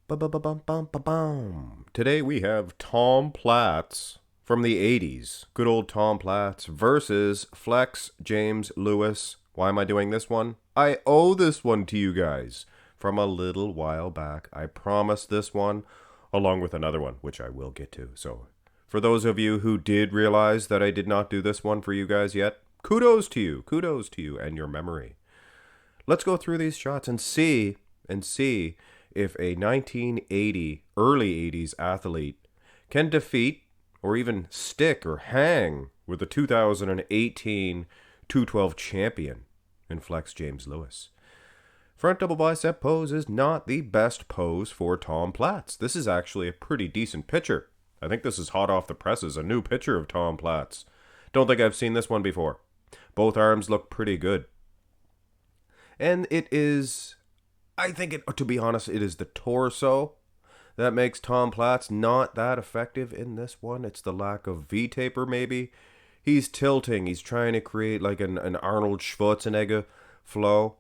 Ba-ba-ba-bum-bum-ba-bum. Today we have Tom Platz from the 80s. Good old Tom Platz versus Flex James Lewis. Why am I doing this one? I owe this one to you guys from a little while back. I promised this one along with another one, which I will get to. So for those of you who did realize that I did not do this one for you guys yet, kudos to you. Kudos to you and your memory. Let's go through these shots and see if a 1980, early 80s athlete can defeat or even stick or hang with the 2018 212 champion in Flex James Lewis. Front double bicep pose is not the best pose for Tom Platz. This is actually a pretty decent picture. I think this is hot off the presses, a new picture of Tom Platz. Don't think I've seen this one before. Both arms look pretty good. And it is, I think, to be honest, it is the torso that makes Tom Platz not that effective in this one. It's the lack of V-taper, maybe. He's tilting. He's trying to create like an Arnold Schwarzenegger flow.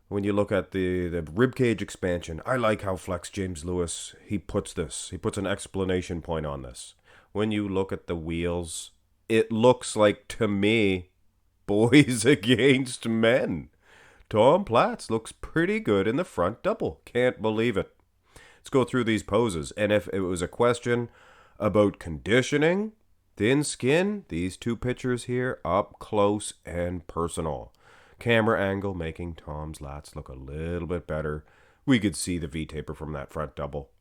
When you look at the ribcage expansion, I like how Flex James Lewis, he puts an explanation point on this. When you look at the wheels, it looks like, to me, boys against men. Tom Platz looks pretty good in the front double. Can't believe it. Let's go through these poses. And if it was a question about conditioning, thin skin, these two pictures here, up close and personal. Camera angle making Tom's lats look a little bit better. We could see the V-taper from that front double.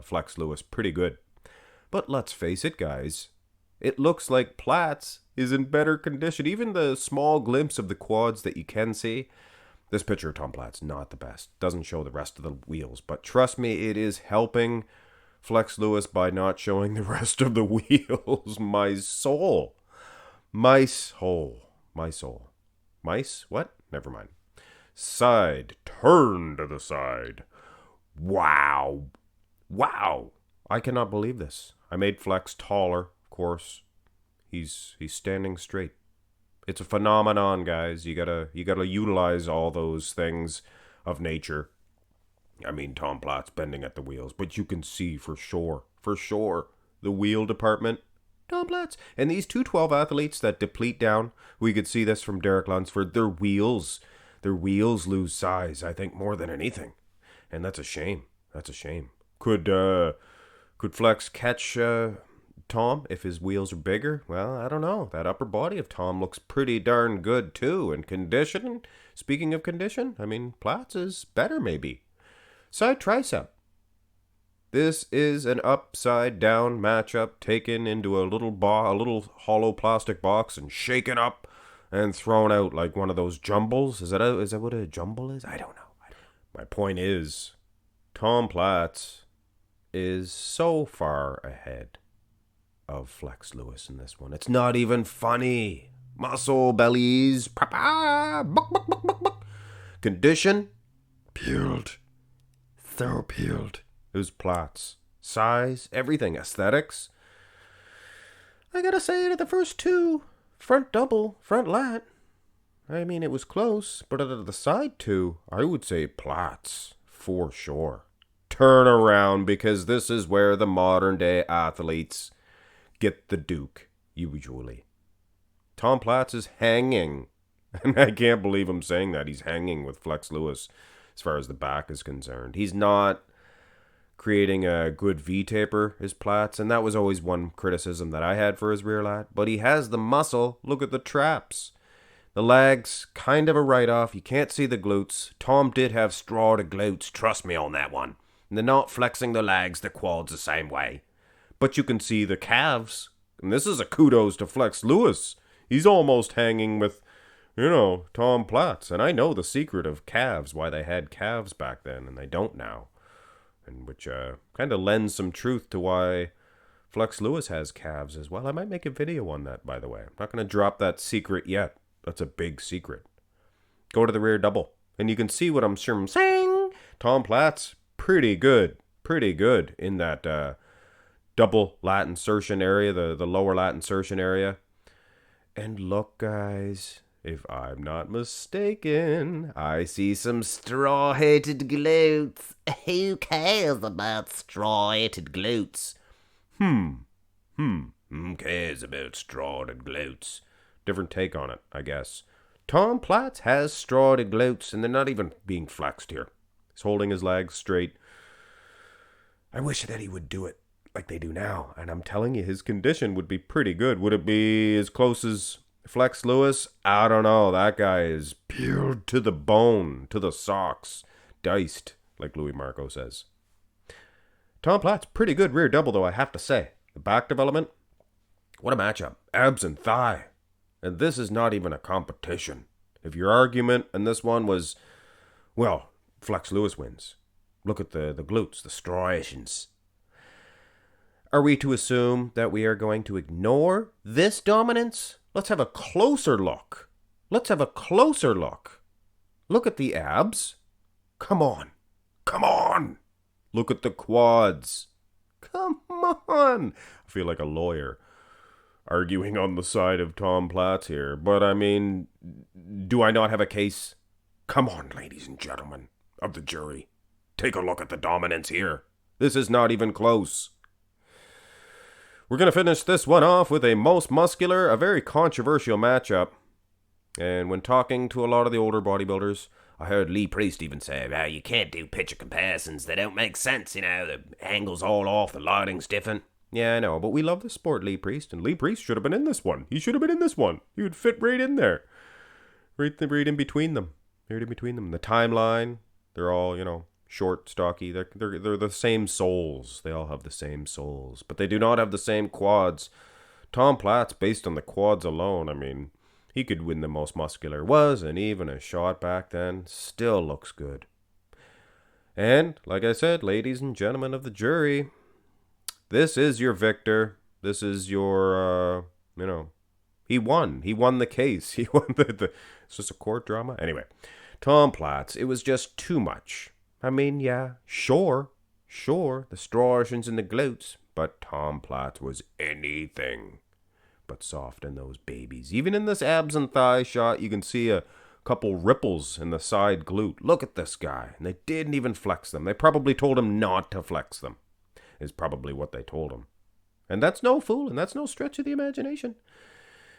Flex Lewis, pretty good. But let's face it, guys. It looks like Platz is in better condition. Even the small glimpse of the quads that you can see. This picture of Tom Platz, not the best. Doesn't show the rest of the wheels. But trust me, it is helping Flex Lewis by not showing the rest of the wheels. My soul. My soul. My soul. Mice? What? Never mind. Side. Turn to the side. Wow. Wow. I cannot believe this. I made Flex taller, of course. He's standing straight. It's a phenomenon, guys. You gotta utilize all those things of nature. I mean, Tom Platz bending at the wheels, but you can see for sure, the wheel department. Tom Platz. And these 212 athletes that deplete down, we could see this from Derek Lunsford, their wheels lose size, I think, more than anything. And that's a shame. That's a shame. Could Flex catch Tom if his wheels are bigger? Well, I don't know. That upper body of Tom looks pretty darn good too. And condition, speaking of condition, I mean, Platz is better maybe. Side tricep. This is an upside down matchup taken into a little hollow plastic box and shaken up and thrown out like one of those jumbles. Is that what a jumble is? I don't know. My point is, Tom Platz is so far ahead of Flex Lewis in this one. It's not even funny. Muscle bellies. Condition. Peeled. So peeled. It was Platz. Size. Everything. Aesthetics. I gotta say that the first two. Front double. Front lat. I mean, it was close. But out of the side two, I would say Platz. For sure. Turn around, because this is where the modern day athletes get the Duke, usually. Tom Platz is hanging. And I can't believe I'm saying that. He's hanging with Flex Lewis as far as the back is concerned. He's not creating a good V-taper, is Platz. And that was always one criticism that I had for his rear lat. But he has the muscle. Look at the traps. The legs, kind of a write-off. You can't see the glutes. Tom did have straw to glutes. Trust me on that one. And they're not flexing the legs, the quads the same way. But you can see the calves. And this is a kudos to Flex Lewis. He's almost hanging with, Tom Platz. And I know the secret of calves, why they had calves back then and they don't now. And which kind of lends some truth to why Flex Lewis has calves as well. I might make a video on that, by the way. I'm not going to drop that secret yet. That's a big secret. Go to the rear double. And you can see what I'm saying. Tom Platz, pretty good in that double lat insertion area, the lower lat insertion area. And look, guys, If I'm not mistaken, I see some straw-hatted glutes. Who cares about straw-hatted glutes? Who cares about straw-hatted glutes? Different take on it, I guess. Tom Platz has straw-hatted glutes, and they're not even being flexed here. He's holding his legs straight. I wish that he would do it like they do now, and I'm telling you, his condition would be pretty good. Would it be as close as Flex Lewis? I don't know. That guy is peeled to the bone, to the socks, diced, like Louis Marco says. Tom Platz, pretty good rear double, though, I have to say. The back development, what a matchup. Abs and thigh. And this is not even a competition. If your argument in this one was, well, Flex Lewis wins. Look at the glutes, the striations. Are we to assume that we are going to ignore this dominance? Let's have a closer look. Look at the abs. Come on. Look at the quads. Come on. I feel like a lawyer arguing on the side of Tom Platz here. But I mean, do I not have a case? Come on, ladies and gentlemen of the jury. Take a look at the dominance here. This is not even close. We're going to finish this one off with a most muscular, a very controversial matchup. And when talking to a lot of the older bodybuilders, I heard Lee Priest even say, well, you can't do picture comparisons. They don't make sense, the angle's all off, the lighting's different. Yeah, I know, but we love the sport, Lee Priest. And Lee Priest should have been in this one. He should have been in this one. He would fit right in there. Right in between them. The timeline, they're all, short, stocky. They're the same souls. They all have the same souls. But they do not have the same quads. Tom Platz, based on the quads alone, I mean, he could win the most muscular. Wasn't even a shot back then. Still looks good. And, like I said, ladies and gentlemen of the jury, this is your victor. This is your, he won. He won the case. He won it's just a court drama. Anyway, Tom Platz, it was just too much. I mean, yeah, sure, the striations and the glutes, but Tom Platz was anything but soft in those babies. Even in this abs and thigh shot, you can see a couple ripples in the side glute. Look at this guy. And they didn't even flex them. They probably told him not to flex them, is probably what they told him. And that's no fool, and that's no stretch of the imagination.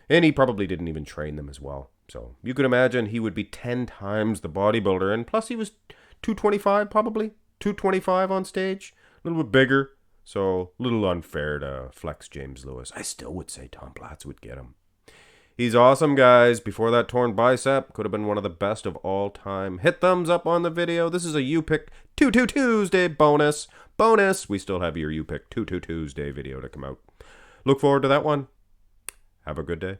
And he probably didn't even train them as well. So you could imagine he would be 10 times the bodybuilder, and plus he was 225 probably, 225 on stage, a little bit bigger, so a little unfair to flex James Lewis. I still would say Tom Platz would get him. He's awesome, guys. Before that torn bicep, could have been one of the best of all time. Hit thumbs up on the video. This is a You Pick 22 Tuesday bonus. We still have your You Pick 22 Tuesday video to come out. Look forward to that one. Have a good day.